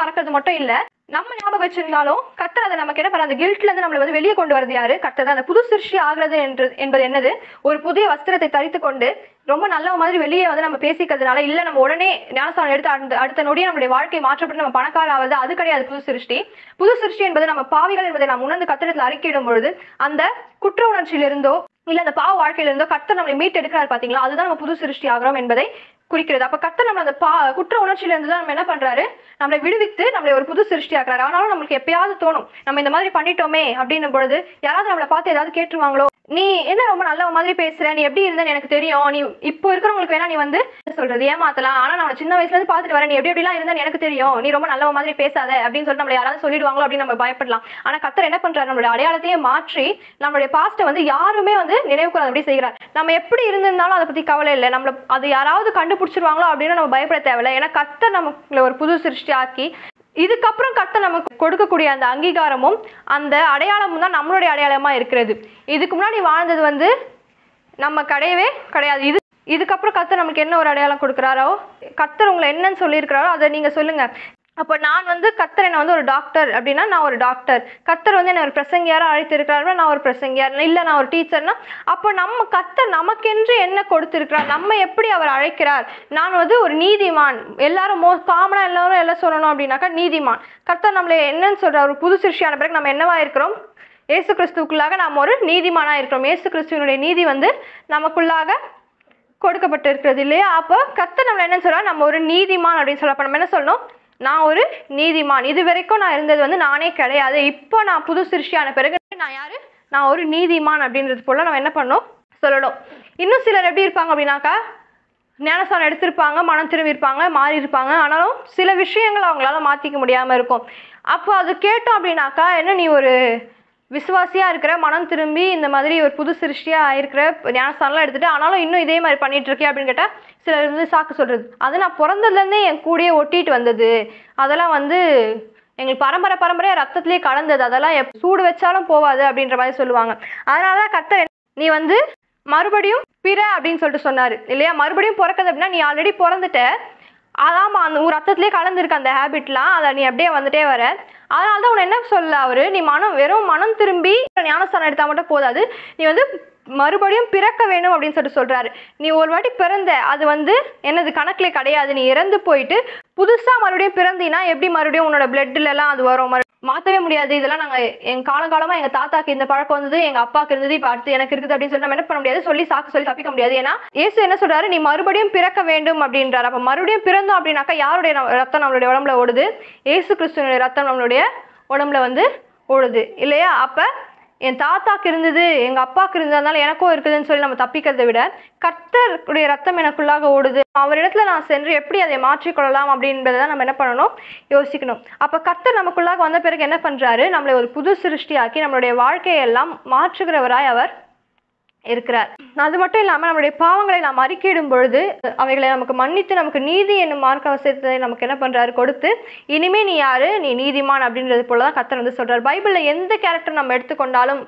மறக்கிறது மட்டும் இல்ல, நம்ம ஞாபகம் வச்சிருந்தாலும் கர்த்தர் அதை நமக்கு என்ன பண்ண, அந்த கில்ட்ல இருந்து நம்மளை வந்து வெளியே கொண்டு வரது யாரு? கர்த்தர் தான். அந்த புது சிருஷ்டி ஆகிறது என்பது என்னது? ஒரு புதிய வஸ்திரத்தை தரித்து கொண்டு ரொம்ப நல்ல மாதிரி வெளியே வந்து நம்ம பேசிக்கிறதுனால இல்ல நம்ம உடனே ஞானஸ்தானம் எடுத்து அடுத்த நொடியே நம்மளுடைய வாழ்க்கை மாற்றப்பட்டு நம்ம பணக்கார ஆவது, அது கிடையாது புது சிருஷ்டி. புது சிருஷ்டி என்பது நம்ம பாவிகள் என்பதை நாம் உணர்ந்து கர்த்தரிடத்தில் அறிக்கையிடும் பொழுது அந்த குற்ற உணர்ச்சியிலிருந்தோ இல்ல அந்த பாவ வாழ்க்கையிலிருந்தோ கர்த்தர் நம்மளை மீட்டு எடுக்கிறார் பாத்தீங்களா, அதுதான் நம்ம புது சிருஷ்டி ஆகிறோம் என்பதை குறிக்கிறது. அப்ப கர்த்தர் நம்ம அந்த குற்ற உணர்ச்சியில இருந்து தான் நம்ம என்ன பண்றாரு, நம்மளை விடுவித்து நம்மளை ஒரு புது சிருஷ்டி ஆக்குறாரு. ஆனாலும் நம்மளுக்கு எப்பயாவது தோணும், நம்ம இந்த மாதிரி பண்ணிட்டோமே அப்படின்னும் பொழுது யாராவது நம்மளை பார்த்து ஏதாவது கேட்டுருவாங்களோ, நீ என்ன ரொம்ப நல்ல மாதிரி பேசுற, நீ எப்படி இருந்தன்னு எனக்கு தெரியும், நீ இப்போ இருக்கிறவங்களுக்கு வேணா நீ வந்து சொல்றது ஏமாத்தலாம், ஆனா நான் சின்ன வயசுல இருந்து பாத்துட்டு வரேன், நீ எப்படி எப்படிலாம் இருந்தன்னு எனக்கு தெரியும், நீ ரொம்ப நல்ல மாதிரி பேசாத அப்படின்னு சொல்லிட்டு நம்மளை யாராவது சொல்லிடுவாங்களோ அப்படின்னு நம்ம பயப்படலாம். ஆனா கர்த்தர் என்ன பண்றாரு, நம்மளுடைய அடையாளத்தையே மாற்றி நம்மளுடைய பாஸ்ட்டை வந்து யாருமே வந்து நினைவுக்கு அப்படி செய்கிறார். நம்ம எப்படி இருந்திருந்தாலும் அதை பத்தி கவலை இல்லை, நம்மள அது யாராவது கண்டுபிடிச்சிருவாங்களோ அப்படின்னு நம்ம பயப்பட தேவையில்லை. ஏன்னா கர்த்தர் நமக்கு ஒரு புது சிருஷ்டி ஆக்கி இதுக்கப்புறம் கர்த்தர் நமக்கு கொடுக்கக்கூடிய அந்த அங்கீகாரமும் அந்த அடையாளமும் தான் நம்மளுடைய அடையாளமா இருக்கிறது. இதுக்கு முன்னாடி வாழ்ந்தது வந்து நம்ம கிடையவே கிடையாது. இதுக்கப்புறம் கர்த்தர் நமக்கு என்ன ஒரு அடையாளம் கொடுக்குறாரோ, கர்த்தர் உங்களை என்னன்னு சொல்லியிருக்கிறாரோ அதை நீங்க சொல்லுங்க. அப்போ நான் வந்து கர்த்தர் என்ன வந்து ஒரு டாக்டர் அப்படின்னா நான் ஒரு டாக்டர், கர்த்தர் வந்து என்ன ஒரு பிரசங்கியாரா அழைத்திருக்கிறாருன்னா நான் ஒரு பிரசங்கியார், இல்லை நான் ஒரு டீச்சர்னா அப்போ நம்ம கர்த்தர் நமக்கென்று என்ன கொடுத்திருக்கிறார், நம்ம எப்படி அவர் அழைக்கிறார். நான் வந்து ஒரு நீதிமான், எல்லாரும் காமனா எல்லாரும் எல்லாம் சொல்லணும் அப்படின்னாக்கா நீதிமான். கர்த்தர் நம்மளை என்னன்னு சொல்ற, ஒரு புது சிருஷ்டியான பிறகு நம்ம என்னவா இருக்கிறோம், இயேசு கிறிஸ்துக்குள்ளாக நாம் ஒரு நீதிமானா இருக்கிறோம். இயேசு கிறிஸ்துவனுடைய நீதி வந்து நமக்குள்ளாக கொடுக்கப்பட்டு இருக்கிறது இல்லையா. அப்போ கர்த்தர் நம்மளை என்ன சொல்றா, நம்ம ஒரு நீதிமான் அப்படின்னு சொல்ல. அப்ப நம்ம என்ன சொல்லணும், நான் ஒரு நீதிமான். இது வரைக்கும் நான் இருந்தது வந்து நானே கிடையாது, இப்போ நான் புது சிருஷ்டியான பிறகு நான் யாரு, நான் ஒரு நீதிமான் அப்படின்றது போல நம்ம என்ன பண்ணோம் சொல்லணும். இன்னும் சிலர் எப்படி இருப்பாங்க அப்படின்னாக்கா, ஞானஸ்தானம் எடுத்திருப்பாங்க, மனம் திரும்பி இருப்பாங்க, மாறி இருப்பாங்க, ஆனாலும் சில விஷயங்கள் அவங்களால மாத்திக்க முடியாம இருக்கும். அப்போ அது கேட்டோம் அப்படின்னாக்கா, என்ன நீ ஒரு விசுவாசியா இருக்கிற, மனம் திரும்பி இந்த மாதிரி ஒரு புது சிருஷ்டியா இருக்கிற, ஞானஸ்தானம்லாம் எடுத்துட்டு ஆனாலும் இன்னும் இதே மாதிரி பண்ணிட்டு இருக்கே அப்படின்னு கேட்டா சிலர் வந்து சாக்கு சொல்றது, அது நான் பிறந்ததுலேருந்தே என் கூடயே ஒட்டிட்டு வந்தது, அதெல்லாம் வந்து எங்களுக்கு பரம்பரையா ரத்தத்திலேயே கலந்தது, அதெல்லாம் சூடு வச்சாலும் போவாது அப்படின்ற மாதிரி சொல்லுவாங்க. அதனாலதான் கர்த்தர் நீ வந்து மறுபடியும் பிற அப்படின்னு சொல்லிட்டு சொன்னாரு இல்லையா. மறுபடியும் பிறக்குது அப்படின்னா நீ ஆல்ரெடி பிறந்துட்ட, அதாம்மா அந்த ஒரு ரத்தத்திலே கலந்துருக்கு அந்த ஹேபிட்லாம், அதை நீ அப்படியே வந்துட்டே வர. அதனால தான் உன்னை என்ன சொல்ல அவரு, நீ வெறும் மனம் திரும்பி ஞானஸ்தானம் எடுத்தா மட்டும் போதாது, நீ வந்து மறுபடியும் பிறக்க வேணும் அப்படின்னு சொல்லிட்டு சொல்றாரு. நீ ஒரு வாட்டி பிறந்த, அது வந்து என்னது கணக்குல கிடையாது, நீ இறந்து போயிட்டு புதுசா மறுபடியும் பிறந்தீங்கன்னா எப்படி மறுபடியும் உன்னோட பிளட்ல எல்லாம் அது வரும், மாற்றவே முடியாது. இதெல்லாம் நாங்கள் எங்கள் காலகாலமாக எங்கள் தாத்தாக்கு இந்த பழக்கம் வந்தது, எங்கள் அப்பாவுக்கு இருந்தது, இப்போ அடுத்து எனக்கு இருக்குது அப்படின்னு சொல்லி நம்ம என்ன பண்ண முடியாது, சொல்லி தப்பிக்க முடியாது. ஏன்னா இயேசு என்ன சொல்றாரு, நீ மறுபடியும் பிறக்க வேண்டும் அப்படின்றாரு. அப்போ மறுபடியும் பிறந்தோம் அப்படின்னாக்கா யாருடைய ரத்தம் நம்மளுடைய உடம்புல ஓடுது, இயேசு கிறிஸ்துவனுடைய ரத்தம் நம்மளுடைய உடம்புல வந்து ஓடுது இல்லையா. அப்போ என் தாத்தாக்கு இருந்தது, எங்கள் அப்பாவுக்கு இருந்ததுனால எனக்கும் இருக்குதுன்னு சொல்லி நம்ம தப்பிக்கிறதை விட கர்த்தருடைய ரத்தம் எனக்குள்ளாக ஓடுது, அவரிடத்துல நான் சென்று எப்படி அதை மாற்றிக்கொள்ளலாம் அப்படின்றத நம்ம என்ன பண்ணணும், யோசிக்கணும். அப்போ கர்த்தர் நமக்குள்ளாக வந்த பிறகு என்ன பண்ணுறாரு, நம்மளை ஒரு புது சிருஷ்டியாக்கி நம்மளுடைய வாழ்க்கையெல்லாம் மாற்றுகிறவராய் அவர் இருக்கிறார். அது மட்டும் இல்லாமல் நம்மளுடைய பாவங்களை நாம் அறிக்கையிடும் பொழுது அவைகளை நமக்கு மன்னித்து நமக்கு நீதி என்னும் மார்க்க அவசியத்தை நமக்கு என்ன பண்ணுறாரு கொடுத்து, இனிமே நீ யாரு, நீ நீதிமான் அப்படின்றது போல தான் கர்த்தர் வந்து சொல்கிறார். பைபிளில் எந்த கேரக்டர் நம்ம எடுத்துக்கொண்டாலும்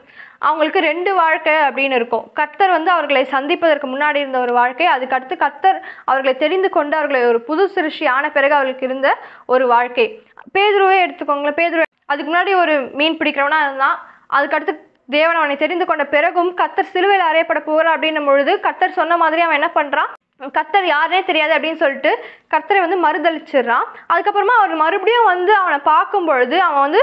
அவங்களுக்கு ரெண்டு வாழ்க்கை அப்படின்னு இருக்கும். கர்த்தர் வந்து அவர்களை சந்திப்பதற்கு முன்னாடி இருந்த ஒரு வாழ்க்கை, அதுக்கடுத்து கர்த்தர் அவர்களை தெரிந்து கொண்டு அவர்களை ஒரு புது சிருஷ்டி ஆன பிறகு அவர்களுக்கு இருந்த ஒரு வாழ்க்கை. பேதுருவே எடுத்துக்கோங்களேன், பேதுரு அதுக்கு முன்னாடி ஒரு மீன் பிடிக்கிறவனா இருந்தான், அதுக்கடுத்து தேவன் அவனை தெரிந்து கொண்ட பிறகும் கர்த்தர் சிலுவையில் அறையப்பட போகிறார் அப்படின்னும் பொழுது கர்த்தர் சொன்ன மாதிரி அவன் என்ன பண்றான், கர்த்தர் யாருனே தெரியாது அப்படின்னு சொல்லிட்டு கர்த்தரை வந்து மறுதளிச்சிடுறான். அதுக்கப்புறமா அவர் மறுபடியும் வந்து அவனை பார்க்கும் பொழுது அவன் வந்து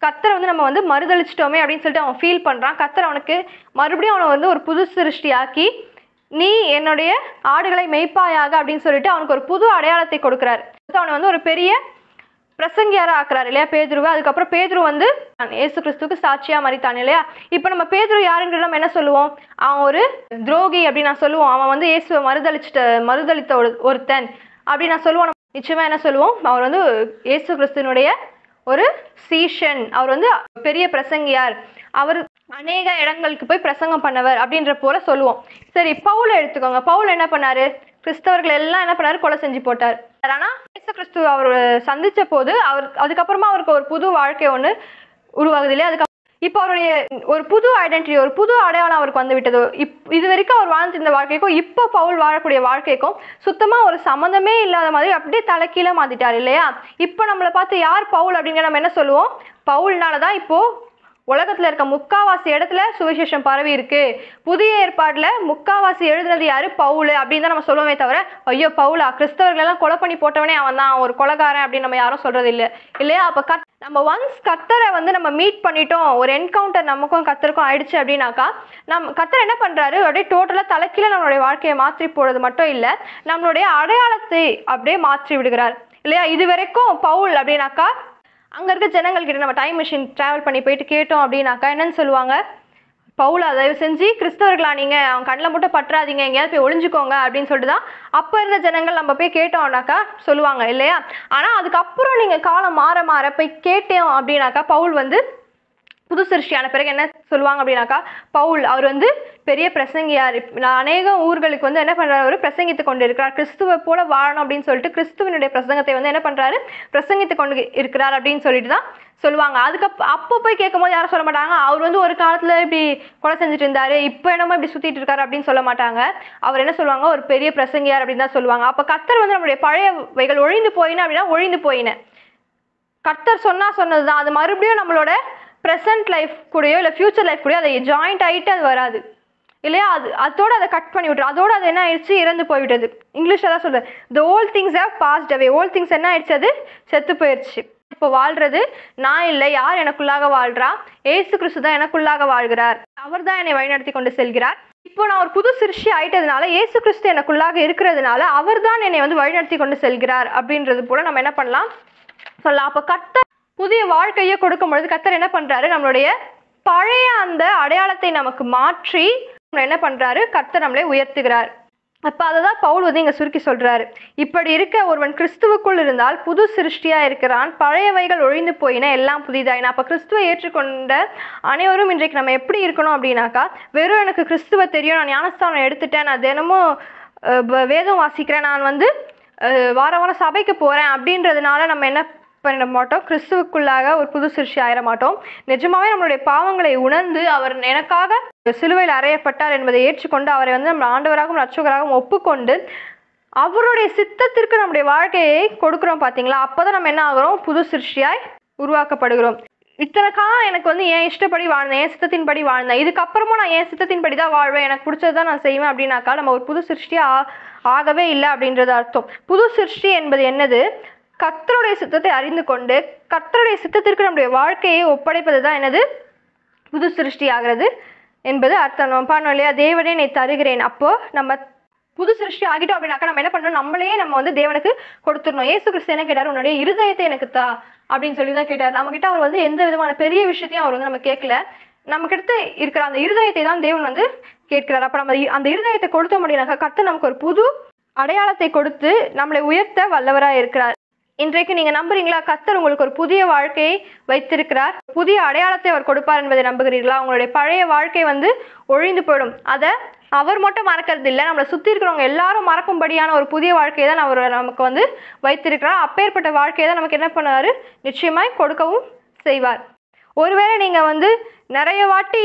கர்த்தரை வந்து நம்ம வந்து மறுதளிச்சிட்டோமே அப்படின்னு சொல்லிட்டு அவன் ஃபீல் பண்றான். கர்த்தர் அவனுக்கு மறுபடியும் அவனை வந்து ஒரு புது சிருஷ்டியாக்கி நீ என்னுடைய ஆடுகளை மெய்ப்பாயாக அப்படின்னு சொல்லிட்டு அவனுக்கு ஒரு புது அடையாளத்தை கொடுக்குறாரு. அவனை வந்து ஒரு பெரிய பிரசங்கியாரா ஆக்குறாரு இல்லையா பேதுருவை. அதுக்கப்புறம் பேதுரு வந்து இயேசு கிறிஸ்துக்கு சாட்சியா மரித்தான் இல்லையா. இப்போ நம்ம பேதுரு யாருங்கிறது நம்ம என்ன சொல்லுவோம், அவன் ஒரு துரோகி அப்படின்னு நான் சொல்லுவோம், அவன் வந்து இயேசுவை மறுதளித்த ஒருத்தன் அப்படின்னு நான் சொல்லுவோம். நிச்சயமா என்ன சொல்லுவோம், அவர் வந்து இயேசு கிறிஸ்துவனுடைய ஒரு சீஷன், அவர் வந்து பெரிய பிரசங்கியார், அவர் அநேக இடங்களுக்கு போய் பிரசங்கம் பண்ணவர் அப்படின்ற போல சொல்லுவோம். சரி, பவுல் எடுத்துக்கோங்க. பவுல் என்ன பண்ணாரு, கிறிஸ்தவர்கள் எல்லாம் என்ன பண்ணாரு, கொலை செஞ்சு போட்டார். ஆனா இயேசு கிறிஸ்து அவர் சந்திச்ச போது அதுக்கப்புறமா அவருக்கு ஒரு புது வாழ்க்கை ஒண்ணு உருவாகுது இல்லையா. இப்போ அவருடைய ஒரு புது ஐடென்டிட்டி, ஒரு புது அடையாளம் அவருக்கு வந்து விட்டது. இது வரைக்கும் அவர் வாழ்ந்திருந்த வாழ்க்கைக்கும் இப்போ பவுல் வாழக்கூடிய வாழ்க்கைக்கும் சுத்தமா ஒரு சம்மந்தமே இல்லாத மாதிரி அப்படியே தலைக்கீழ மாத்திட்டார் இல்லையா? இப்போ நம்மளை பார்த்து யார் பவுல் அப்படிங்கிற நம்ம என்ன சொல்லுவோம்? பவுல்னாலதான் இப்போ உலகத்துல இருக்க முக்காவாசி இடத்துல சுவிசேஷம் பரவி இருக்கு. புதிய ஏற்பாடுல முக்காவாசி எழுதுனது யாரு? பவுல் அப்படின்னு தான் நம்ம சொல்லுவோமே தவிர, ஐயோ பவுலா, கிறிஸ்தவர்கள் எல்லாம் கொலை பண்ணி போட்டவனே அவன் தான், ஒரு கொலைகாரன் அப்படின்னு நம்ம யாரும் சொல்றது இல்லை இல்லையா? அப்ப நம்ம ஒன்ஸ் கர்த்தரை வந்து நம்ம மீட் பண்ணிட்டோம், ஒரு என்கவுண்டர் நமக்கும் கர்த்தருக்கும் ஆயிடுச்சு அப்படின்னாக்கா, நம்ம கர்த்தர் என்ன பண்றாரு? அப்படியே டோட்டலா தலைக்கீழ நம்மளுடைய வாழ்க்கையை மாற்றி போடுறது மட்டும் இல்ல, நம்மளுடைய அடையாளத்தை அப்படியே மாற்றி விடுகிறார் இல்லையா? இது வரைக்கும் பவுல் அப்படின்னாக்கா அங்க இருக்க ஜனங்கள் கிட்ட நம்ம டைம் மிஷின் டிராவல் பண்ணி போயிட்டு கேட்டோம் அப்படின்னாக்கா என்னன்னு சொல்லுவாங்க? பவுலா, தயவு செஞ்சு கிறிஸ்தவர்களா நீங்க, அவன் கண்ணில் மட்டும் பற்றாதீங்க, எங்கேயாவது போய் ஒளிஞ்சுக்கோங்க அப்படின்னு சொல்லிட்டு தான் அப்ப இருந்த ஜனங்கள் நம்ம போய் கேட்டோம்னாக்கா சொல்லுவாங்க இல்லையா? ஆனா அதுக்கப்புறம் நீங்க காலம் மாற மாற போய் கேட்டோம் அப்படின்னாக்கா பவுல் வந்து புது சிருஷ்டியான பிறகு என்ன சொல்லுவாங்க அப்படின்னாக்கா, பவுல் அவர் வந்து பெரிய பிரசங்கியார், அநேக ஊர்களுக்கு வந்து என்ன பண்றாரு? அவர் பிரசங்கித்து கொண்டு இருக்கிறார், கிறிஸ்துவ போல வாழணும் அப்படின்னு சொல்லிட்டு கிறிஸ்துவனுடைய பிரசங்கத்தை வந்து என்ன பண்றாரு? பிரசங்கித்து கொண்டு இருக்கிறார் அப்படின்னு சொல்லிட்டு தான் சொல்லுவாங்க. அப்போ போய் கேட்கும் போது யாரும் சொல்ல மாட்டாங்க, அவர் வந்து ஒரு காலத்துல இப்படி கொலை செஞ்சுட்டு இருந்தாரு, இப்போ என்னமோ இப்படி சுத்திட்டு இருக்காரு அப்படின்னு சொல்ல மாட்டாங்க. அவர் என்ன சொல்லுவாங்க? ஒரு பெரிய பிரசங்கியார் அப்படின்னு தான் சொல்லுவாங்க. அப்ப கர்த்தர் வந்து நம்மளுடைய பழையவைகள் ஒழிந்து போயின அப்படின்னா ஒழிந்து போயின, கர்த்தர் சொன்னதுதான் அது மறுபடியும் நம்மளோட ப்ரெசன்ட் லைஃப் கூடயோ இல்லை ஃபியூச்சர் லைஃப் கூடயோ அதை ஜாயிண்ட் ஆகிட்டு அது வராது இல்லையா? அதோட அதை கட் பண்ணி விட்டுரும், அதோட அது என்ன ஆயிடுச்சு? இறந்து போய்விட்டது. இங்கிலீஷ்ல தான் சொல்றேன், the old things have passed away. old things என்ன ஆயிடுச்சு? அது செத்து போயிடுச்சு. இப்போ வாழ்றது நான் இல்லை, யார் எனக்குள்ளாக வாழ்றா? ஏசு கிறிஸ்து தான் எனக்குள்ளாக வாழ்கிறார், அவர் தான் என்னை வழிநடத்தி கொண்டு செல்கிறார். இப்போ நான் ஒரு புது சிருஷ்டி ஆயிட்டதுனால, ஏசு கிறிஸ்து எனக்குள்ளாக இருக்கிறதுனால அவர் தான் என்னை வந்து வழிநடத்தி கொண்டு செல்கிறார் அப்படின்றது போல நம்ம என்ன பண்ணலாம் சொல்லலாம். அப்போ கர்த்தர் புதிய வாழ்க்கையை கொடுக்கும் பொழுது கர்த்தர் என்ன பண்றாரு? நம்மளுடைய பழைய அந்த அடையாளத்தை நமக்கு மாற்றி என்ன பண்றாரு? கர்த்தர் நம்மளை உயர்த்துகிறார். அப்ப அததான் பவுல் வந்து இங்க சுருக்கி சொல்றாரு, இப்படி இருக்க ஒருவன் கிறிஸ்துவுக்குள் இருந்தால் புது சிருஷ்டியா இருக்கிறான், பழையவைகள் ஒழிந்து போயின, எல்லாம் புதிதாயின. அப்ப கிறிஸ்துவை ஏற்றுக்கொண்ட அனைவரும் இன்றைக்கு நம்ம எப்படி இருக்கணும் அப்படின்னாக்கா, வெறும் எனக்கு கிறிஸ்துவ தெரியும், நான் ஞானஸ்தானம் எடுத்துட்டேன், நான் தினமும் வேதம் வாசிக்கிறேன், நான் வந்து வாரம் வாரம் சபைக்கு போறேன் அப்படின்றதுனால நம்ம என்ன பண்ண மாட்டோம்? கிறிஸ்துவுக்குள்ளாக ஒரு புது சிருஷ்டி ஆயிட மாட்டோம். நிஜமாவே நம்மளுடைய பாவங்களை உணர்ந்து அவர் எனக்காக சிலுவையில் அறையப்பட்டார் என்பதை ஏற்றுக்கொண்டு அவரை வந்து நம்ம ஆண்டவராகவும் ரட்சகராகவும் ஒப்புக்கொண்டு அவருடைய சித்தத்திற்கு நம்முடைய வாழ்க்கையை கொடுக்குறோம் பார்த்தீங்களா? அப்போதான் நம்ம என்ன ஆகிறோம்? புது சிருஷ்டியாய் உருவாக்கப்படுகிறோம். இத்தனை காலம் எனக்கு வந்து என் இஷ்டப்படி வாழ்ந்தேன், என் சித்தத்தின்படி வாழ்ந்தேன், இதுக்கப்புறமும் நான் என் சித்தத்தின்படி தான் வாழ்வேன், எனக்கு பிடிச்சதுதான் நான் செய்வேன் அப்படின்னாக்கா நம்ம ஒரு புது சிருஷ்டியா ஆகவே இல்லை அப்படின்றது அர்த்தம். புது சிருஷ்டி என்பது என்னது? கர்த்தருடைய சித்தத்தை அறிந்து கொண்டு கர்த்தருடைய சித்தத்திற்கு நம்முடைய வாழ்க்கையை ஒப்படைப்பது தான் என்னது? புது சிருஷ்டி ஆகிறது என்பது அர்த்தம். நம்ம பண்ணோம் இல்லையா, தேவனே நீ தருகிறேன். அப்போ நம்ம புது சிருஷ்டி ஆகிட்டோம் அப்படின்னாக்கா நம்ம என்ன பண்ணணும்? நம்மளையே நம்ம வந்து தேவனுக்கு கொடுத்துடணும். ஏசு கிறிஸ்து என்ன கேட்டார்? உன்னுடைய இருதயத்தை எனக்கு தா அப்படின்னு சொல்லி தான் கேட்டார். நம்ம கிட்ட அவர் வந்து எந்த விதமான பெரிய விஷயத்தையும் அவர் வந்து நம்ம கேட்கல, நம்ம கிட்ட இருக்கிற அந்த இருதயத்தை தான் தேவன் வந்து கேட்கிறார். அப்ப நம்ம அந்த இருதயத்தை கொடுத்த முடியும்னாக்கா கர்த்தர் நமக்கு ஒரு புது அடையாளத்தை கொடுத்து நம்மளை உயர்த்த வல்லவராக இருக்கிறார். இன்றைக்கு நீங்க நம்புறீங்களா? கர்த்தர் உங்களுக்கு ஒரு புதிய வாழ்க்கையை வைத்திருக்கிறார், புதிய அடையாளத்தை அவர் கொடுப்பார் என்பதை நம்புகிறீர்களா? உங்களுடைய பழைய வாழ்க்கை வந்து ஒழிந்து போயிடும், அதை அவர் மட்டும் மறக்கிறது இல்லை, நம்மளை சுற்றி இருக்கிறவங்க எல்லாரும் மறக்கும்படியான ஒரு புதிய வாழ்க்கையை தான் அவர் நமக்கு வந்து வைத்திருக்கிறார். அப்பேற்பட்ட வாழ்க்கையை தான் நமக்கு என்ன பண்ணுவார்? நிச்சயமாய் கொடுக்கவும் செய்வார். ஒருவேளை நீங்கள் வந்து நிறைய வாட்டி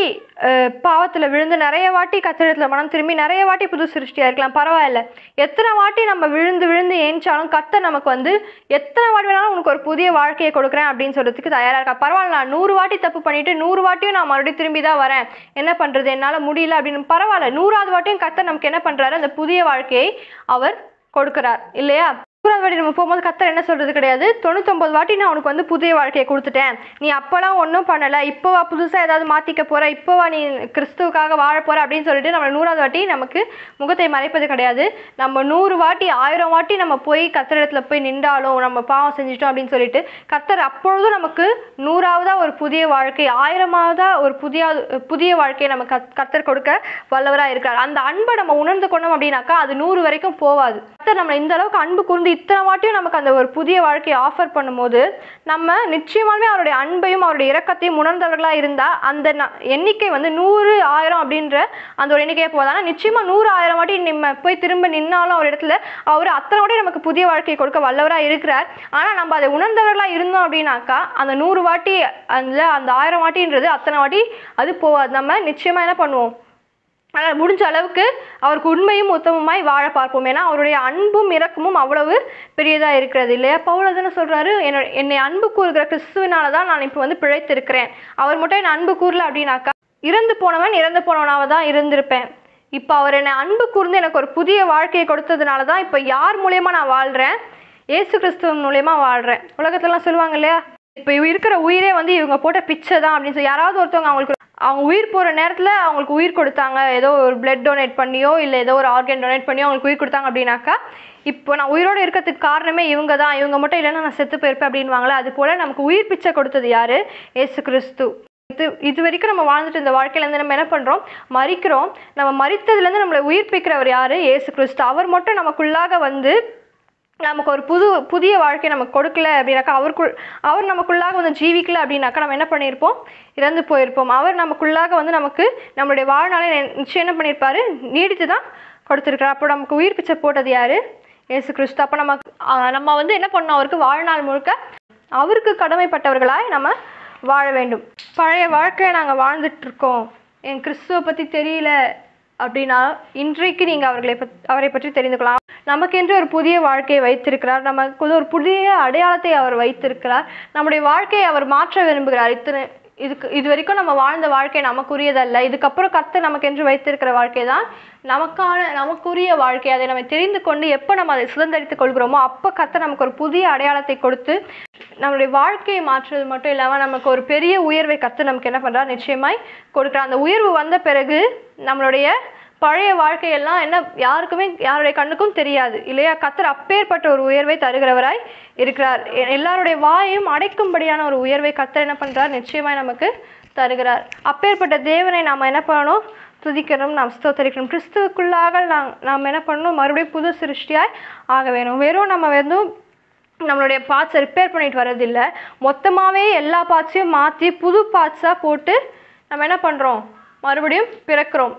பாவத்தில் விழுந்து நிறைய வாட்டி கர்த்தரிடத்தில் மனம் திரும்பி நிறைய வாட்டி புது சிருஷ்டியாக இருக்கலாம், பரவாயில்ல. எத்தனை வாட்டி நம்ம விழுந்து விழுந்து ஏஞ்சாலும் கர்த்தர் நமக்கு வந்து எத்தனை வாட்டி வேணாலும் உனக்கு ஒரு புதிய வாழ்க்கையை கொடுக்குறேன் அப்படின்னு சொல்கிறதுக்கு தயாராக இருக்கா. பரவாயில்ல, நான் 100 வாட்டி தப்பு பண்ணிட்டு 100 வாட்டியும் நான் மறுபடியும் திரும்பி தான் வரேன், என்ன பண்ணுறது, என்னால் முடியல அப்படின்னு பரவாயில்ல. 100வது வாட்டியும் கர்த்தர் நமக்கு என்ன பண்ணுறாரு? அந்த புதிய வாழ்க்கையை அவர் கொடுக்குறார் இல்லையா? 100வது வாட்டி நம்ம போகும்போது கர்த்தர் என்ன சொல்றது கிடையாது, 99 வாட்டி நான் உனக்கு வந்து புதிய வாழ்க்கையை கொடுத்துட்டேன், நீ அப்போலாம் ஒன்றும் பண்ணலை, இப்போவா புதுசாக ஏதாவது மாற்றிக்க போகிற, இப்போவா நீ கிறிஸ்துவுக்காக வாழ போகிற அப்படின்னு சொல்லிட்டு நம்ம 100வது வாட்டி நமக்கு முகத்தை மறைப்பது கிடையாது. நம்ம 100 வாட்டி 1000 வாட்டி நம்ம போய் கர்த்தரிடத்தில் போய் நின்றாலும் நம்ம பாவம் செஞ்சிட்டோம் அப்படின்னு சொல்லிட்டு கர்த்தர் அப்பொழுதும் நமக்கு 100வதா ஒரு புதிய வாழ்க்கை, 1000வதா ஒரு புதிய வாழ்க்கையை நம்ம கர்த்தர் கொடுக்க வல்லவராக இருக்கிறார். அந்த அன்பை நம்ம உணர்ந்து கொண்டோம் அப்படின்னாக்கா அது 100 வரைக்கும் போவாது. கர்த்தர் நம்ம இந்த அளவுக்கு அன்பு கூர்ந்து இத்தனை வாட்டியும் நமக்கு அந்த ஒரு புதிய வாழ்க்கையை ஆஃபர் பண்ணும்போது நம்ம நிச்சயமாலுமே அவருடைய அன்பையும் அவருடைய இரக்கத்தையும் உணர்ந்தவர்களாக இருந்தால் அந்த எண்ணிக்கை வந்து 100, 1000 அப்படின்ற அந்த ஒரு எண்ணிக்கையை போகுது. ஆனால் நிச்சயமாக 100, 1000 வாட்டி நம்ம போய் திரும்ப நின்னாலும் அவர் இடத்துல அவர் அத்தனை வாட்டி நமக்கு புதிய வாழ்க்கையை கொடுக்க வல்லவராக இருக்கிறார். ஆனால் நம்ம அதை உணர்ந்தவர்களாக இருந்தோம் அப்படின்னாக்கா அந்த 100 வாட்டி அந்த 1000 வாட்டின்றது அத்தனை வாட்டி அது போகாது. நம்ம நிச்சயமாக என்ன பண்ணுவோம், ஆனால் முடிஞ்ச அளவுக்கு அவருக்கு உண்மையும் உத்தமமாய் வாழ பார்ப்போம். ஏன்னா அவருடைய அன்பும் இரக்கமும் அவ்வளவு பெரியதாக இருக்கிறது இல்லையா? பவுல் தானே சொல்கிறாரு, என்னை அன்பு கூறுகிற கிறிஸ்துவினால தான் நான் இப்போ வந்து பிழைத்திருக்கிறேன். அவர் மட்டும் என்னை அன்பு கூறல அப்படின்னாக்கா இறந்து போனவனாக தான் இருந்திருப்பேன். இப்போ அவர் என்னை அன்பு கூர்ந்து எனக்கு ஒரு புதிய வாழ்க்கையை கொடுத்ததுனால தான் இப்போ யார் மூலயமா நான் வாழ்கிறேன், இயேசு கிறிஸ்துவ மூலயமா வாழ்கிறேன். உலகத்துலலாம் சொல்லுவாங்க இல்லையா, இப்போ இருக்கிற உயிரே வந்து இவங்க போட்ட பிச்சை தான் அப்படின்னு சொல்லி. யாராவது ஒருத்தவங்க அவங்க உயிர் போகிற நேரத்தில் அவங்களுக்கு உயிர் கொடுத்தாங்க, ஏதோ ஒரு பிளட் டொனேட் பண்ணியோ இல்லை ஏதோ ஒரு ஆர்கன் டொனேட் பண்ணியோ அவங்களுக்கு உயிர் கொடுத்தாங்க அப்படின்னாக்கா இப்போ நான் உயிரோடு இருக்கிறதுக்கு காரணமே இவங்க தான், இவங்க மட்டும் இல்லைன்னா நான் செத்து போயிருப்பேன் அப்படின்வாங்களே. அது போல் நமக்கு உயிர் பிச்சை கொடுத்தது யார்? இயேசு கிறிஸ்து. இது வரைக்கும் நம்ம வாழ்ந்துட்டு இந்த வாழ்க்கையிலேருந்து நம்ம என்ன பண்ணுறோம், மறிக்கிறோம். நம்ம மறித்ததுலேருந்து நம்மளை உயிர்ப்பிக்கிறவர் யார்? இயேசு கிறிஸ்து. அவர் மட்டும் நமக்குள்ளாக வந்து நமக்கு ஒரு புதிய வாழ்க்கை நமக்கு கொடுக்கல அப்படின்னாக்கா, அவர் நமக்குள்ளாக வந்து ஜீவிக்கல அப்படின்னாக்கா நம்ம என்ன பண்ணியிருப்போம், இறந்து போயிருப்போம். அவர் நமக்குள்ளாக வந்து நமக்கு நம்மளுடைய வாழ்நாளை நிச்சயம் என்ன பண்ணியிருப்பாரு, நீடித்து தான் கொடுத்துருக்காரு. அப்போ நமக்கு உயிர் பிச்சை போட்டது யார்? இயேசு கிறிஸ்து. அப்போ நம்ம வந்து என்ன பண்ணோம், அவருக்கு வாழ்நாள் முழுக்க அவருக்கு கடமைப்பட்டவர்களாய் நம்ம வாழ வேண்டும். பழைய வாழ்க்கையை நாங்கள் வாழ்ந்துட்டுருக்கோம், என் கிறிஸ்துவை பற்றி தெரியல அப்படின்னா இன்றைக்கு நீங்கள் அவரை பற்றி தெரிந்து கொள்ளலாம். நமக்கென்று ஒரு புதிய வாழ்க்கையை வைத்திருக்கிறார், நமக்கு ஒரு புதிய அடையாளத்தை அவர் வைத்திருக்கிறார். நம்முடைய வாழ்க்கையை அவர் மாற்ற விரும்புகிறார். இது வரைக்கும் நம்ம வாழ்ந்த வாழ்க்கை நமக்குரியதல்ல, இதுக்கப்புறம் கர்த்தர் நமக்கென்று வைத்திருக்கிற வாழ்க்கை தான் நமக்குரிய வாழ்க்கை. அதை நம்ம தெரிந்து கொண்டு எப்போ நம்ம அதை சுதந்திரித்துக் கொள்கிறோமோ அப்போ கர்த்தர் நமக்கு ஒரு புதிய அடையாளத்தை கொடுத்து நம்மளுடைய வாழ்க்கையை மாற்றுறது மட்டும் இல்லாமல் நமக்கு ஒரு பெரிய உயர்வை கர்த்தர் நமக்கு என்ன பண்ணுறார், நிச்சயமாய் கொடுக்குறார். அந்த உயர்வு வந்த பிறகு நம்மளுடைய பழைய வாழ்க்கையெல்லாம் யாருடைய கண்ணுக்கும் தெரியாது இல்லையா? கர்த்தர் அப்பேற்பட்ட ஒரு உயர்வை தருகிறவராய் இருக்கிறார். எல்லாருடைய வாயையும் அடைக்கும்படியான ஒரு உயர்வை கர்த்தர் என்ன பண்ணுறார், நிச்சயமாய் நமக்கு தருகிறார். அப்பேற்பட்ட தேவனை நாம் என்ன பண்ணணும், துதிக்கணும், நாம் ஸ்தோத்தரிக்கணும். கிறிஸ்துவுக்குள்ளாக நாம் என்ன பண்ணணும், மறுபடியும் புது சிருஷ்டியாய் ஆக வேணும். வெறும் நம்ம நம்மளுடைய பார்ட்ஸை ரிப்பேர் பண்ணிட்டு வர்றதில்லை, மொத்தமாகவே எல்லா பார்ட்ஸையும் மாற்றி புது பார்ட்ஸாக போட்டு நம்ம என்ன பண்ணுறோம், மறுபடியும் பிறக்கிறோம்.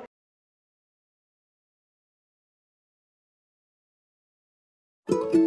Thank you.